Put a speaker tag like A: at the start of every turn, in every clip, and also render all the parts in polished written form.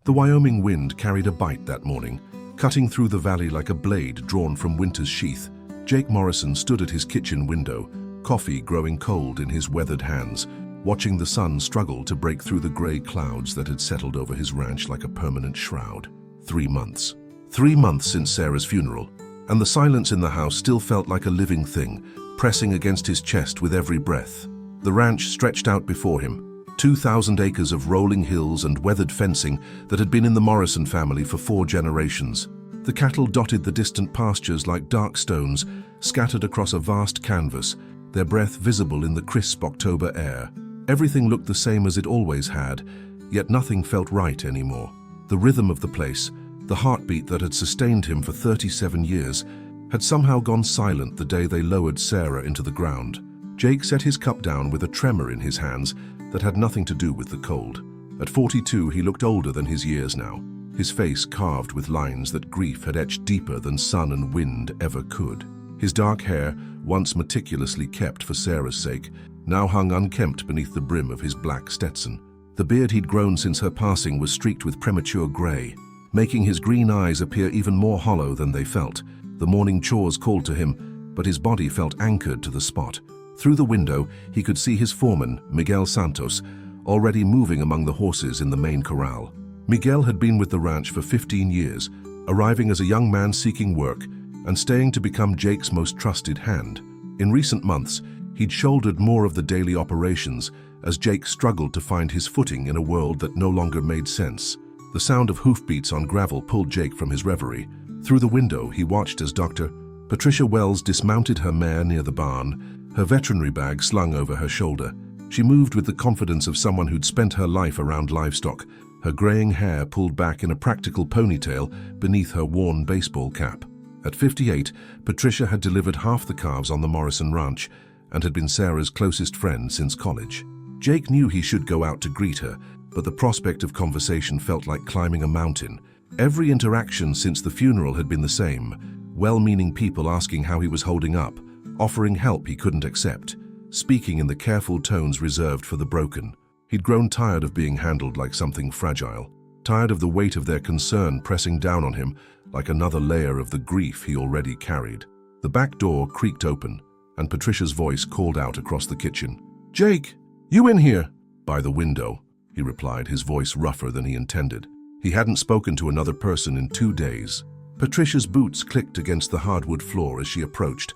A: The Wyoming wind carried a bite that morning, cutting through the valley like a blade drawn from winter's sheath. Jake Morrison stood at his kitchen window, coffee growing cold in his weathered hands, watching the sun struggle to break through the gray clouds that had settled over his ranch like a permanent shroud. 3 months. 3 months since Sarah's funeral, and the silence in the house still felt like a living thing, pressing against his chest with every breath. The ranch stretched out before him, 2,000 acres of rolling hills and weathered fencing that had been in the Morrison family for 4 generations. The cattle dotted the distant pastures like dark stones, scattered across a vast canvas, their breath visible in the crisp October air. Everything looked the same as it always had, yet nothing felt right anymore. The rhythm of the place, the heartbeat that had sustained him for 37 years, had somehow gone silent the day they lowered Sarah into the ground. Jake set his cup down with a tremor in his hands that had nothing to do with the cold. At 42, he looked older than his years now, his face carved with lines that grief had etched deeper than sun and wind ever could. His dark hair, once meticulously kept for Sarah's sake, now hung unkempt beneath the brim of his black Stetson. The beard he'd grown since her passing was streaked with premature gray, making his green eyes appear even more hollow than they felt. The morning chores called to him, but his body felt anchored to the spot. Through the window, he could see his foreman, Miguel Santos, already moving among the horses in the main corral. Miguel had been with the ranch for 15 years, arriving as a young man seeking work and staying to become Jake's most trusted hand. In recent months, he'd shouldered more of the daily operations as Jake struggled to find his footing in a world that no longer made sense. The sound of hoofbeats on gravel pulled Jake from his reverie. Through the window, he watched as Dr. Patricia Wells dismounted her mare near the barn, her veterinary bag slung over her shoulder. She moved with the confidence of someone who'd spent her life around livestock, her graying hair pulled back in a practical ponytail beneath her worn baseball cap. At 58, Patricia had delivered half the calves on the Morrison ranch and had been Sarah's closest friend since college. Jake knew he should go out to greet her, but the prospect of conversation felt like climbing a mountain. Every interaction since the funeral had been the same, well-meaning people asking how he was holding up, offering help he couldn't accept, speaking in the careful tones reserved for the broken. He'd grown tired of being handled like something fragile, tired of the weight of their concern pressing down on him like another layer of the grief he already carried. The back door creaked open, and Patricia's voice called out across the kitchen. "Jake, you in here?" "By the window," he replied, his voice rougher than he intended. He hadn't spoken to another person in 2 days. Patricia's boots clicked against the hardwood floor as she approached,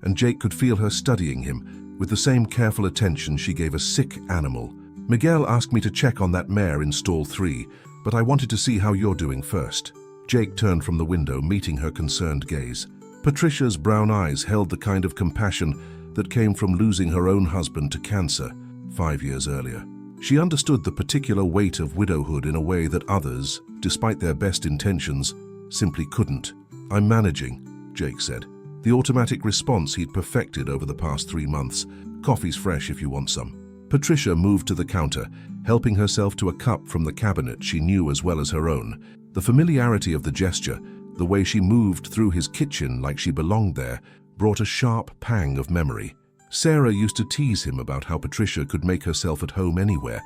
A: and Jake could feel her studying him with the same careful attention she gave a sick animal. "Miguel asked me to check on that mare in stall 3, but I wanted to see how you're doing first." Jake turned from the window, meeting her concerned gaze. Patricia's brown eyes held the kind of compassion that came from losing her own husband to cancer 5 years earlier. She understood the particular weight of widowhood in a way that others, despite their best intentions, simply couldn't. "I'm managing," Jake said, the automatic response he'd perfected over the past 3 months. "Coffee's fresh if you want some." Patricia moved to the counter, helping herself to a cup from the cabinet she knew as well as her own. The familiarity of the gesture, the way she moved through his kitchen like she belonged there, brought a sharp pang of memory. Sarah used to tease him about how Patricia could make herself at home anywhere,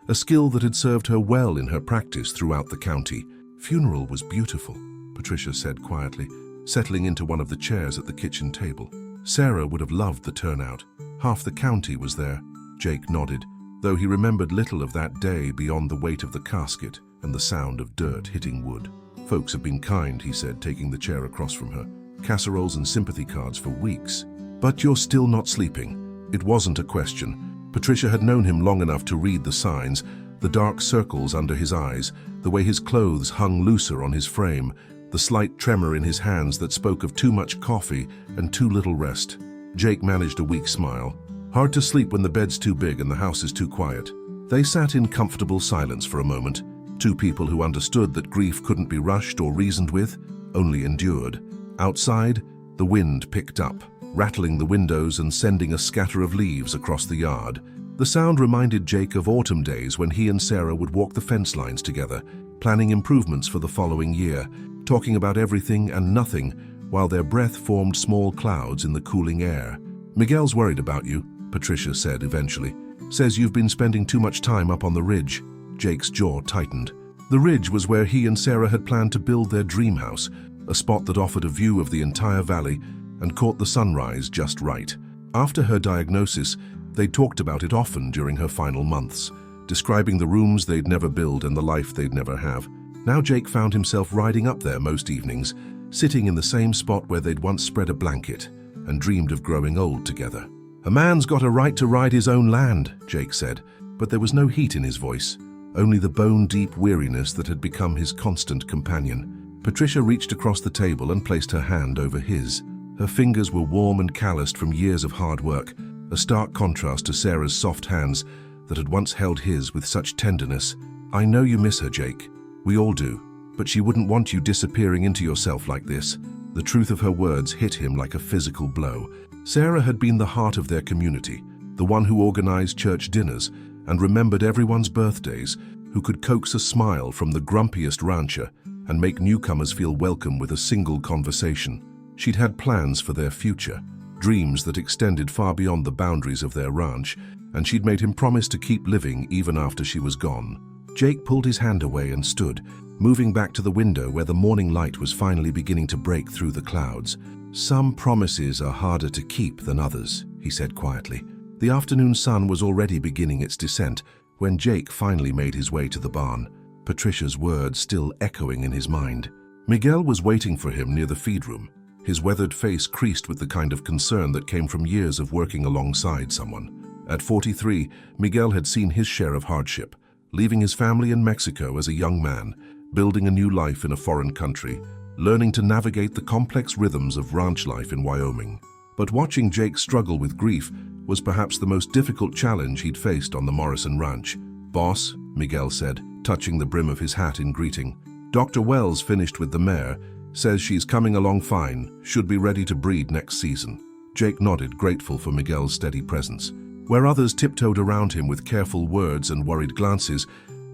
A: a skill that had served her well in her practice throughout the county. "Funeral was beautiful," Patricia said quietly, settling into one of the chairs at the kitchen table. Sarah would have loved the turnout. Half the county was there. Jake nodded, though he remembered little of that day beyond the weight of the casket and the sound of dirt hitting wood. "Folks have been kind," he said, taking the chair across from her. "Casseroles and sympathy cards for weeks. But you're still not sleeping." It wasn't a question. Patricia had known him long enough to read the signs, the dark circles under his eyes, the way his clothes hung looser on his frame, the slight tremor in his hands that spoke of too much coffee and too little rest. Jake managed a weak smile. "Hard to sleep when the bed's too big and the house is too quiet." They sat in comfortable silence for a moment, two people who understood that grief couldn't be rushed or reasoned with, only endured. Outside, the wind picked up, rattling the windows and sending a scatter of leaves across the yard. The sound reminded Jake of autumn days when he and Sarah would walk the fence lines together, planning improvements for the following year, talking about everything and nothing while their breath formed small clouds in the cooling air. "Miguel's worried about you," Patricia said eventually. "Says you've been spending too much time up on the ridge." Jake's jaw tightened. The ridge was where he and Sarah had planned to build their dream house, a spot that offered a view of the entire valley and caught the sunrise just right. After her diagnosis, they talked about it often during her final months, describing the rooms they'd never build and the life they'd never have. Now Jake found himself riding up there most evenings, sitting in the same spot where they'd once spread a blanket and dreamed of growing old together. "A man's got a right to ride his own land," Jake said, but there was no heat in his voice, only the bone-deep weariness that had become his constant companion. Patricia reached across the table and placed her hand over his. Her fingers were warm and calloused from years of hard work, a stark contrast to Sarah's soft hands that had once held his with such tenderness. "I know you miss her, Jake. We all do. But she wouldn't want you disappearing into yourself like this." The truth of her words hit him like a physical blow. Sarah had been the heart of their community, the one who organized church dinners and remembered everyone's birthdays, who could coax a smile from the grumpiest rancher and make newcomers feel welcome with a single conversation. She'd had plans for their future, dreams that extended far beyond the boundaries of their ranch, and she'd made him promise to keep living even after she was gone. Jake pulled his hand away and stood, moving back to the window where the morning light was finally beginning to break through the clouds. "Some promises are harder to keep than others," he said quietly. The afternoon sun was already beginning its descent when Jake finally made his way to the barn, Patricia's words still echoing in his mind. Miguel was waiting for him near the feed room, his weathered face creased with the kind of concern that came from years of working alongside someone. At 43, Miguel had seen his share of hardship, leaving his family in Mexico as a young man, building a new life in a foreign country, learning to navigate the complex rhythms of ranch life in Wyoming. But watching Jake struggle with grief was perhaps the most difficult challenge he'd faced on the Morrison Ranch. "Boss," Miguel said, touching the brim of his hat in greeting. "Dr. Wells finished with the mare, says she's coming along fine, should be ready to breed next season." Jake nodded, grateful for Miguel's steady presence. Where others tiptoed around him with careful words and worried glances,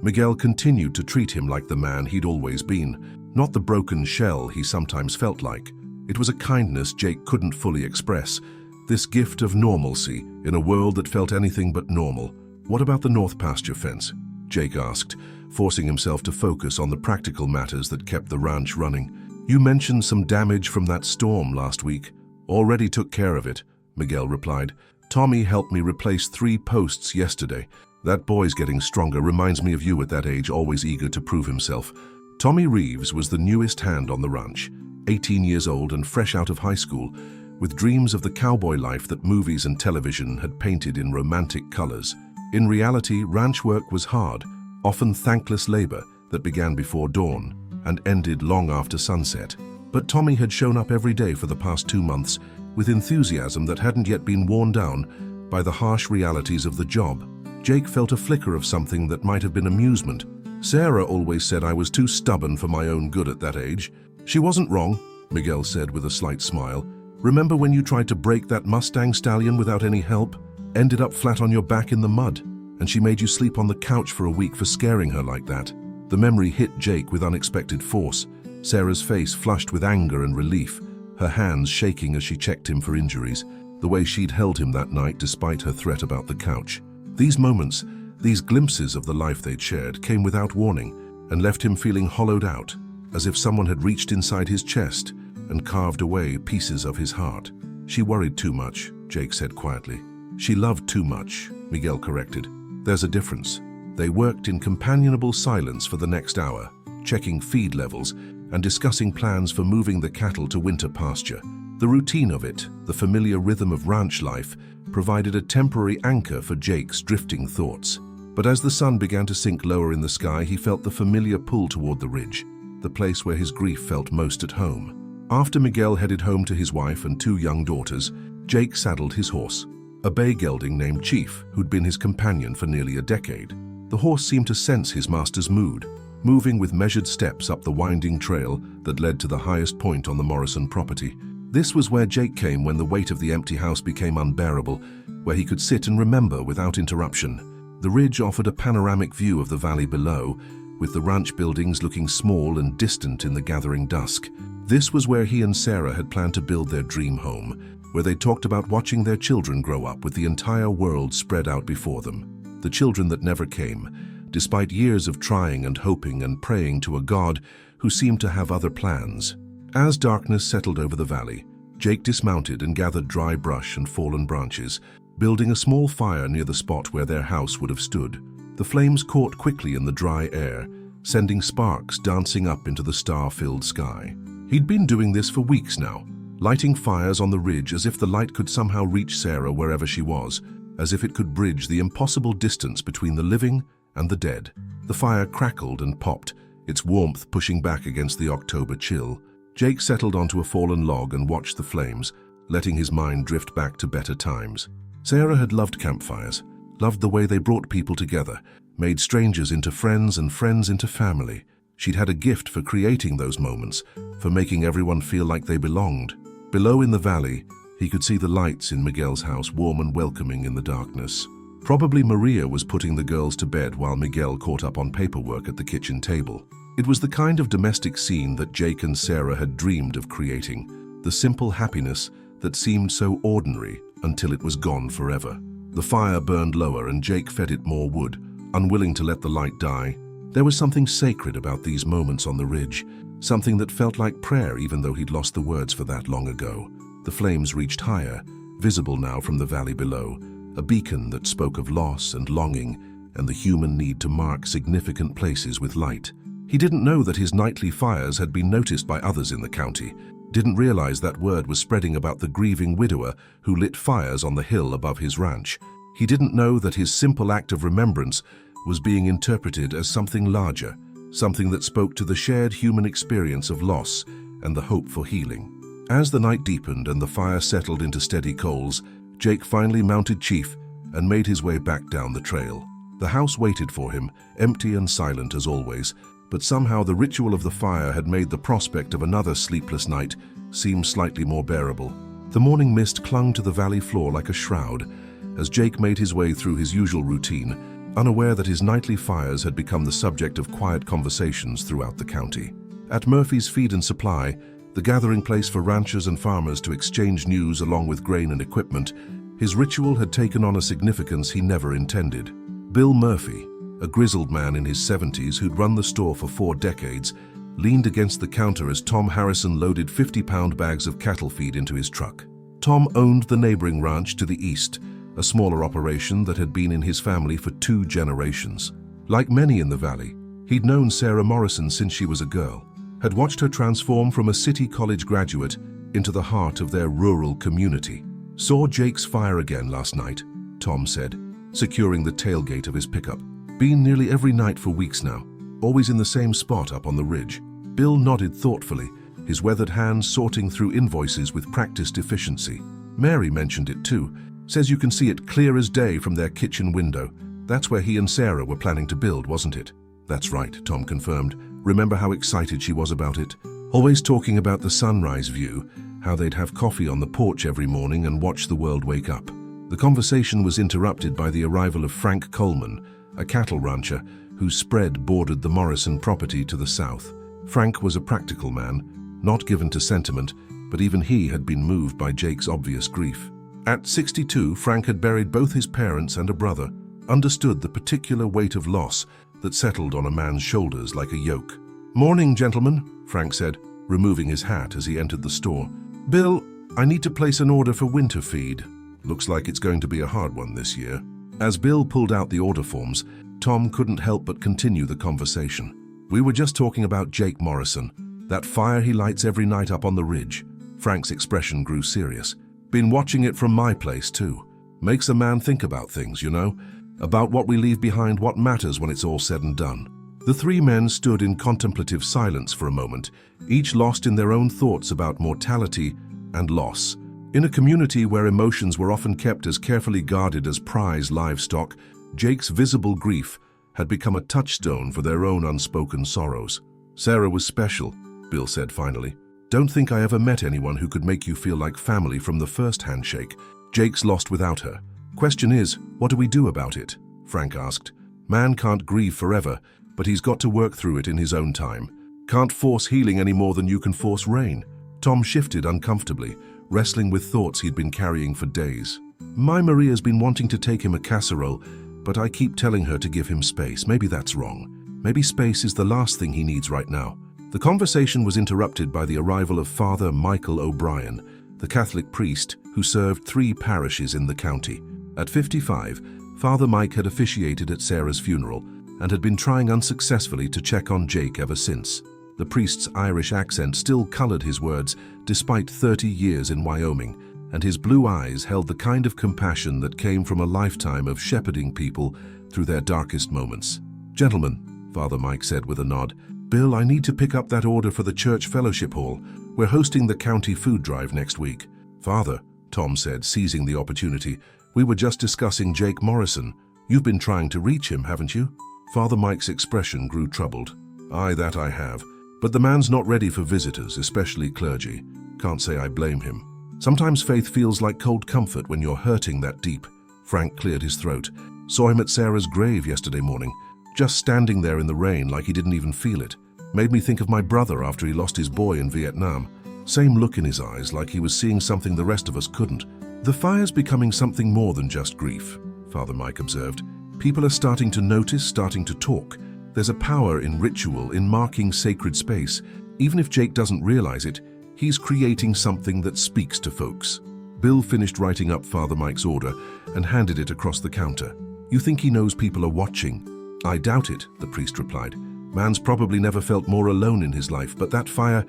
A: Miguel continued to treat him like the man he'd always been, not the broken shell he sometimes felt like. It was a kindness Jake couldn't fully express, this gift of normalcy in a world that felt anything but normal. "What about the north pasture fence?" Jake asked, forcing himself to focus on the practical matters that kept the ranch running. "You mentioned some damage from that storm last week." "Already took care of it," Miguel replied. "Tommy helped me replace 3 posts yesterday. That boy's getting stronger, reminds me of you at that age, always eager to prove himself." Tommy Reeves was the newest hand on the ranch, 18 years old and fresh out of high school, with dreams of the cowboy life that movies and television had painted in romantic colors. In reality, ranch work was hard, often thankless labor that began before dawn and ended long after sunset. But Tommy had shown up every day for the past 2 months with enthusiasm that hadn't yet been worn down by the harsh realities of the job. Jake felt a flicker of something that might have been amusement. "Sarah always said I was too stubborn for my own good at that age." "She wasn't wrong," Miguel said with a slight smile. "Remember when you tried to break that Mustang stallion without any help? Ended up flat on your back in the mud, and she made you sleep on the couch for a week for scaring her like that." The memory hit Jake with unexpected force. Sarah's face flushed with anger and relief, her hands shaking as she checked him for injuries, the way she'd held him that night despite her threat about the couch. These moments, these glimpses of the life they'd shared, came without warning and left him feeling hollowed out, as if someone had reached inside his chest and carved away pieces of his heart. "She worried too much," Jake said quietly. "She loved too much," Miguel corrected. "There's a difference." They worked in companionable silence for the next hour, checking feed levels and discussing plans for moving the cattle to winter pasture. The routine of it, the familiar rhythm of ranch life, provided a temporary anchor for Jake's drifting thoughts. But as the sun began to sink lower in the sky, he felt the familiar pull toward the ridge, the place where his grief felt most at home. After Miguel headed home to his wife and 2 young daughters, Jake saddled his horse, a bay gelding named Chief, who'd been his companion for nearly a decade. The horse seemed to sense his master's mood, moving with measured steps up the winding trail that led to the highest point on the Morrison property. This was where Jake came when the weight of the empty house became unbearable, where he could sit and remember without interruption. The ridge offered a panoramic view of the valley below, with the ranch buildings looking small and distant in the gathering dusk. This was where he and Sarah had planned to build their dream home, where they talked about watching their children grow up with the entire world spread out before them. The children that never came, despite years of trying and hoping and praying to a God who seemed to have other plans. As darkness settled over the valley, Jake dismounted and gathered dry brush and fallen branches, building a small fire near the spot where their house would have stood. The flames caught quickly in the dry air, sending sparks dancing up into the star-filled sky. He'd been doing this for weeks now, lighting fires on the ridge as if the light could somehow reach Sarah wherever she was, as if it could bridge the impossible distance between the living and the dead. The fire crackled and popped, its warmth pushing back against the October chill. Jake settled onto a fallen log and watched the flames, letting his mind drift back to better times. Sarah had loved campfires, loved the way they brought people together, made strangers into friends and friends into family. She'd had a gift for creating those moments, for making everyone feel like they belonged. Below in the valley, he could see the lights in Miguel's house, warm and welcoming in the darkness. Probably Maria was putting the girls to bed while Miguel caught up on paperwork at the kitchen table. It was the kind of domestic scene that Jake and Sarah had dreamed of creating, the simple happiness that seemed so ordinary until it was gone forever. The fire burned lower and Jake fed it more wood, unwilling to let the light die. There was something sacred about these moments on the ridge, something that felt like prayer even though he'd lost the words for that long ago. The flames reached higher, visible now from the valley below, a beacon that spoke of loss and longing and the human need to mark significant places with light. He didn't know that his nightly fires had been noticed by others in the county, didn't realize that word was spreading about the grieving widower who lit fires on the hill above his ranch. He didn't know that his simple act of remembrance was being interpreted as something larger, something that spoke to the shared human experience of loss and the hope for healing. As the night deepened and the fire settled into steady coals, Jake finally mounted Chief and made his way back down the trail. The house waited for him, empty and silent as always, but somehow the ritual of the fire had made the prospect of another sleepless night seem slightly more bearable. The morning mist clung to the valley floor like a shroud as Jake made his way through his usual routine, unaware that his nightly fires had become the subject of quiet conversations throughout the county. At Murphy's Feed and Supply, the gathering place for ranchers and farmers to exchange news along with grain and equipment, his ritual had taken on a significance he never intended. Bill Murphy, a grizzled man in his 70s who'd run the store for 4 decades, leaned against the counter as Tom Harrison loaded 50-pound bags of cattle feed into his truck. Tom owned the neighboring ranch to the east, a smaller operation that had been in his family for 2 generations. Like many in the valley, he'd known Sarah Morrison since she was a girl, had watched her transform from a city college graduate into the heart of their rural community. "Saw Jake's fire again last night," Tom said, securing the tailgate of his pickup. "Been nearly every night for weeks now, always in the same spot up on the ridge." Bill nodded thoughtfully, his weathered hands sorting through invoices with practiced efficiency. "Mary mentioned it too, says you can see it clear as day from their kitchen window. That's where he and Sarah were planning to build, wasn't it?" "That's right," Tom confirmed. Remember how excited she was about it? Always talking about the sunrise view, how they'd have coffee on the porch every morning and watch the world wake up. The conversation was interrupted by the arrival of Frank Coleman, a cattle rancher whose spread bordered the Morrison property to the south. Frank was a practical man, not given to sentiment, but even he had been moved by Jake's obvious grief. At 62, Frank had buried both his parents and a brother, understood the particular weight of loss that settled on a man's shoulders like a yoke. "Morning, gentlemen," Frank said, removing his hat as he entered the store. "Bill, I need to place an order for winter feed. Looks like it's going to be a hard one this year." As Bill pulled out the order forms, Tom couldn't help but continue the conversation. "We were just talking about Jake Morrison, that fire he lights every night up on the ridge." Frank's expression grew serious. "Been watching it from my place too. Makes a man think about things, you know, about what we leave behind, what matters when it's all said and done." The 3 men stood in contemplative silence for a moment, each lost in their own thoughts about mortality and loss. In a community where emotions were often kept as carefully guarded as prize livestock, Jake's visible grief had become a touchstone for their own unspoken sorrows. "Sarah was special," Bill said finally. "Don't think I ever met anyone who could make you feel like family from the first handshake. Jake's lost without her. Question is, what do we do about it?" Frank asked. "Man can't grieve forever, but he's got to work through it in his own time. Can't force healing any more than you can force rain." Tom shifted uncomfortably, wrestling with thoughts he'd been carrying for days. "My Maria's been wanting to take him a casserole, but I keep telling her to give him space. Maybe that's wrong. Maybe space is the last thing he needs right now." The conversation was interrupted by the arrival of Father Michael O'Brien, the Catholic priest who served 3 parishes in the county. At 55, Father Mike had officiated at Sarah's funeral and had been trying unsuccessfully to check on Jake ever since. The priest's Irish accent still colored his words despite 30 years in Wyoming, and his blue eyes held the kind of compassion that came from a lifetime of shepherding people through their darkest moments. "Gentlemen," Father Mike said with a nod, "Bill, I need to pick up that order for the church fellowship hall. We're hosting the county food drive next week." "Father," Tom said, seizing the opportunity, "we were just discussing Jake Morrison. You've been trying to reach him, haven't you?" Father Mike's expression grew troubled. "Aye, that I have. But the man's not ready for visitors, especially clergy. Can't say I blame him. Sometimes faith feels like cold comfort when you're hurting that deep." Frank cleared his throat. "Saw him at Sarah's grave yesterday morning, just standing there in the rain like he didn't even feel it. Made me think of my brother after he lost his boy in Vietnam. Same look in his eyes, like he was seeing something the rest of us couldn't." "The fire's becoming something more than just grief," Father Mike observed. "People are starting to notice, starting to talk. There's a power in ritual, in marking sacred space. Even if Jake doesn't realize it, he's creating something that speaks to folks." Bill finished writing up Father Mike's order and handed it across the counter. "You think he knows people are watching?" "I doubt it," the priest replied. "Man's probably never felt more alone in his life, but that fire,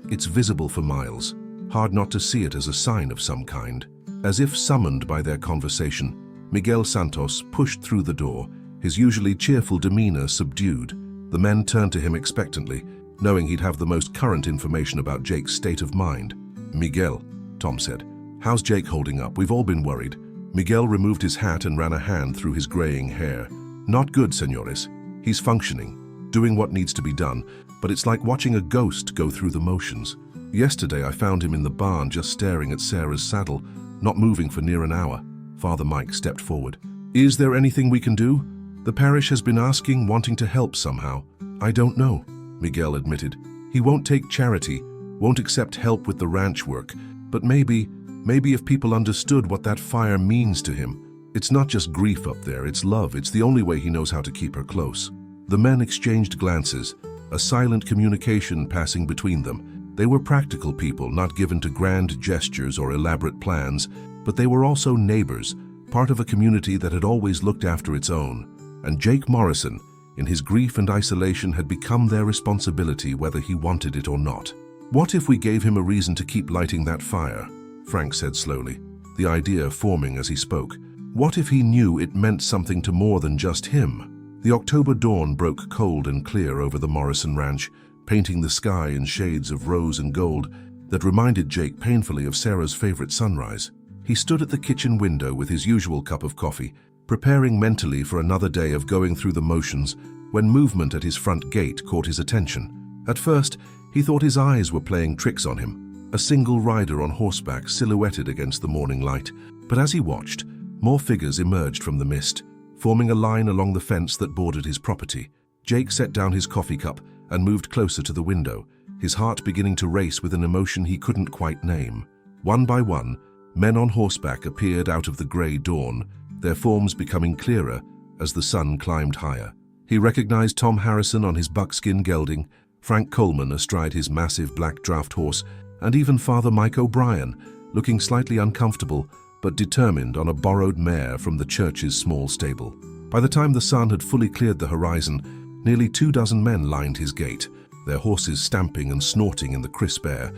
A: it's visible for miles. Hard not to see it as a sign of some kind." As if summoned by their conversation, Miguel Santos pushed through the door, his usually cheerful demeanor subdued. The men turned to him expectantly, knowing he'd have the most current information about Jake's state of mind. "Miguel," Tom said, "how's Jake holding up? We've all been worried." Miguel removed his hat and ran a hand through his graying hair. "Not good, senores. He's functioning, doing what needs to be done, but it's like watching a ghost go through the motions. Yesterday I found him in the barn just staring at Sarah's saddle, not moving for near an hour." Father Mike stepped forward. "Is there anything we can do? The parish has been asking, wanting to help somehow." "I don't know," Miguel admitted. "He won't take charity, won't accept help with the ranch work, but maybe if people understood what that fire means to him. It's not just grief up there, it's love. It's the only way he knows how to keep her close." The men exchanged glances, a silent communication passing between them. They were practical people, not given to grand gestures or elaborate plans, but they were also neighbors, part of a community that had always looked after its own. And Jake Morrison, in his grief and isolation, had become their responsibility whether he wanted it or not. "What if we gave him a reason to keep lighting that fire?" Frank said slowly, the idea forming as he spoke. "What if he knew it meant something to more than just him?" The October dawn broke cold and clear over the Morrison ranch, painting the sky in shades of rose and gold that reminded Jake painfully of Sarah's favorite sunrise. He stood at the kitchen window with his usual cup of coffee, preparing mentally for another day of going through the motions, when movement at his front gate caught his attention. At first, he thought his eyes were playing tricks on him, a single rider on horseback silhouetted against the morning light. But as he watched, more figures emerged from the mist, forming a line along the fence that bordered his property. Jake set down his coffee cup and moved closer to the window, his heart beginning to race with an emotion he couldn't quite name. One by one, men on horseback appeared out of the grey dawn, their forms becoming clearer as the sun climbed higher. He recognized Tom Harrison on his buckskin gelding, Frank Coleman astride his massive black draft horse, and even Father Mike O'Brien, looking slightly uncomfortable but determined on a borrowed mare from the church's small stable. By the time the sun had fully cleared the horizon, nearly 24 men lined his gate, their horses stamping and snorting in the crisp air,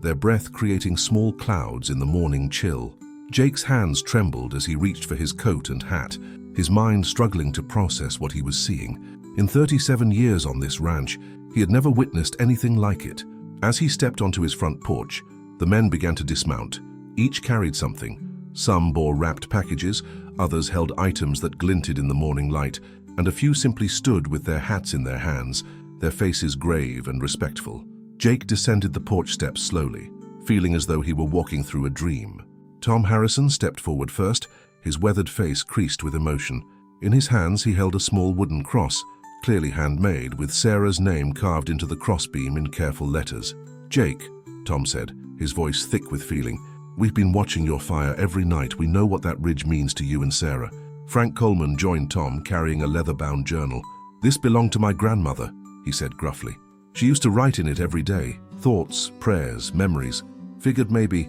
A: their breath creating small clouds in the morning chill. Jake's hands trembled as he reached for his coat and hat, his mind struggling to process what he was seeing. In 37 years on this ranch, he had never witnessed anything like it. As he stepped onto his front porch, the men began to dismount. Each carried something. Some bore wrapped packages, others held items that glinted in the morning light, and a few simply stood with their hats in their hands, their faces grave and respectful. Jake descended the porch steps slowly, feeling as though he were walking through a dream. Tom Harrison stepped forward first, his weathered face creased with emotion. In his hands he held a small wooden cross, clearly handmade, with Sarah's name carved into the crossbeam in careful letters. "Jake," Tom said, his voice thick with feeling, "we've been watching your fire every night. We know what that ridge means to you and Sarah. Frank Coleman joined Tom, carrying a leather-bound journal. "This belonged to my grandmother," he said gruffly. "She used to write in it every day. Thoughts, prayers, memories. Figured maybe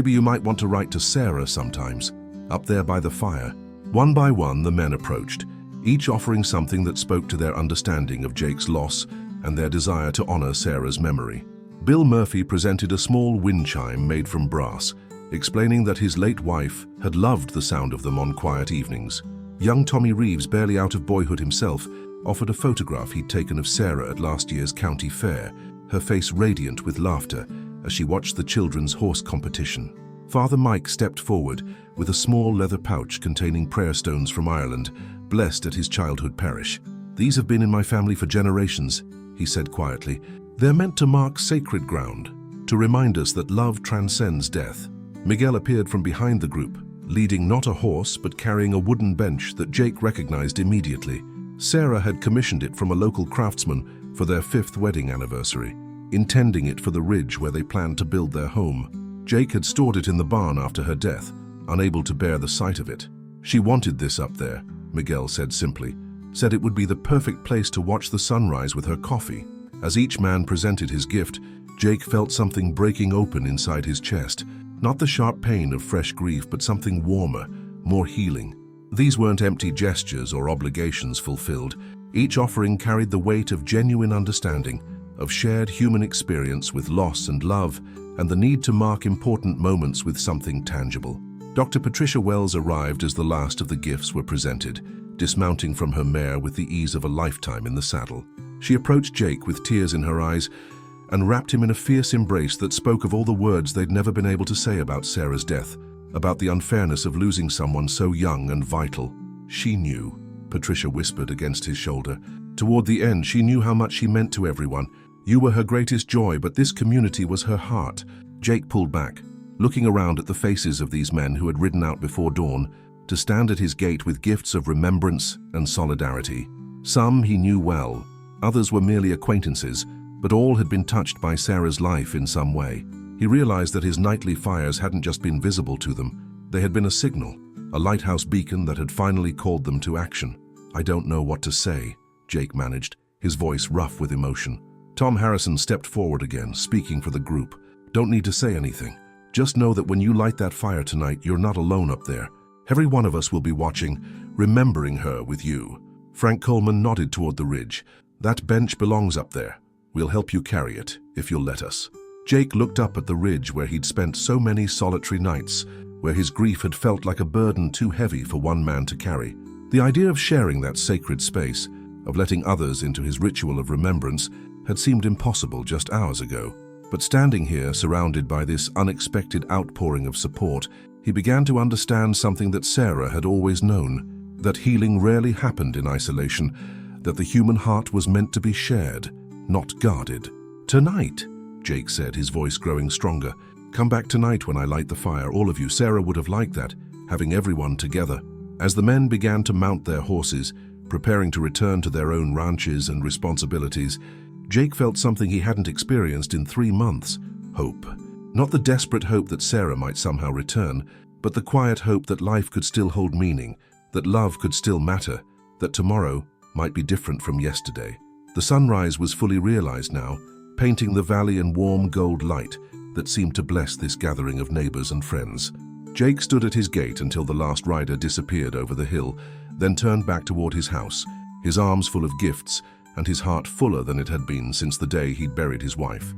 A: you might want to write to Sarah sometimes, up there by the fire." One by one, the men approached, each offering something that spoke to their understanding of Jake's loss and their desire to honor Sarah's memory. Bill Murphy presented a small wind chime made from brass, explaining that his late wife had loved the sound of them on quiet evenings. Young Tommy Reeves, barely out of boyhood himself, offered a photograph he'd taken of Sarah at last year's county fair, her face radiant with laughter as she watched the children's horse competition. Father Mike stepped forward with a small leather pouch containing prayer stones from Ireland, blessed at his childhood parish. "These have been in my family for generations," he said quietly. "They're meant to mark sacred ground, to remind us that love transcends death." Miguel appeared from behind the group, leading not a horse but carrying a wooden bench that Jake recognized immediately. Sarah had commissioned it from a local craftsman for their 5th wedding anniversary, intending it for the ridge where they planned to build their home. Jake had stored it in the barn after her death, unable to bear the sight of it. "She wanted this up there," Miguel said simply. "Said it would be the perfect place to watch the sunrise with her coffee." As each man presented his gift, Jake felt something breaking open inside his chest. Not the sharp pain of fresh grief, but something warmer, more healing. These weren't empty gestures or obligations fulfilled. Each offering carried the weight of genuine understanding, of shared human experience with loss and love, and the need to mark important moments with something tangible. Dr. Patricia Wells arrived as the last of the gifts were presented, dismounting from her mare with the ease of a lifetime in the saddle. She approached Jake with tears in her eyes and wrapped him in a fierce embrace that spoke of all the words they'd never been able to say about Sarah's death, about the unfairness of losing someone so young and vital. "She knew," Patricia whispered against his shoulder. "Toward the end, she knew how much she meant to everyone. You were her greatest joy, but this community was her heart." Jake pulled back, looking around at the faces of these men who had ridden out before dawn to stand at his gate with gifts of remembrance and solidarity. Some he knew well, others were merely acquaintances, but all had been touched by Sarah's life in some way. He realized that his nightly fires hadn't just been visible to them. They had been a signal, a lighthouse beacon that had finally called them to action. "I don't know what to say," Jake managed, his voice rough with emotion. Tom Harrison stepped forward again, speaking for the group. "Don't need to say anything. Just know that when you light that fire tonight, you're not alone up there. Every one of us will be watching, remembering her with you." Frank Coleman nodded toward the ridge. "That bench belongs up there. We'll help you carry it, if you'll let us." Jake looked up at the ridge where he'd spent so many solitary nights, where his grief had felt like a burden too heavy for one man to carry. The idea of sharing that sacred space, of letting others into his ritual of remembrance, had seemed impossible just hours ago. But standing here, surrounded by this unexpected outpouring of support, he began to understand something that Sarah had always known, that healing rarely happened in isolation, that the human heart was meant to be shared, not guarded. "Tonight," Jake said, his voice growing stronger. "Come back tonight when I light the fire, all of you. Sarah would have liked that, having everyone together." As the men began to mount their horses, preparing to return to their own ranches and responsibilities, Jake felt something he hadn't experienced in 3 months: hope. Not the desperate hope that Sarah might somehow return, but the quiet hope that life could still hold meaning, that love could still matter, that tomorrow might be different from yesterday. The sunrise was fully realized now, painting the valley in warm gold light that seemed to bless this gathering of neighbors and friends. Jake stood at his gate until the last rider disappeared over the hill, then turned back toward his house, his arms full of gifts and his heart fuller than it had been since the day he'd buried his wife.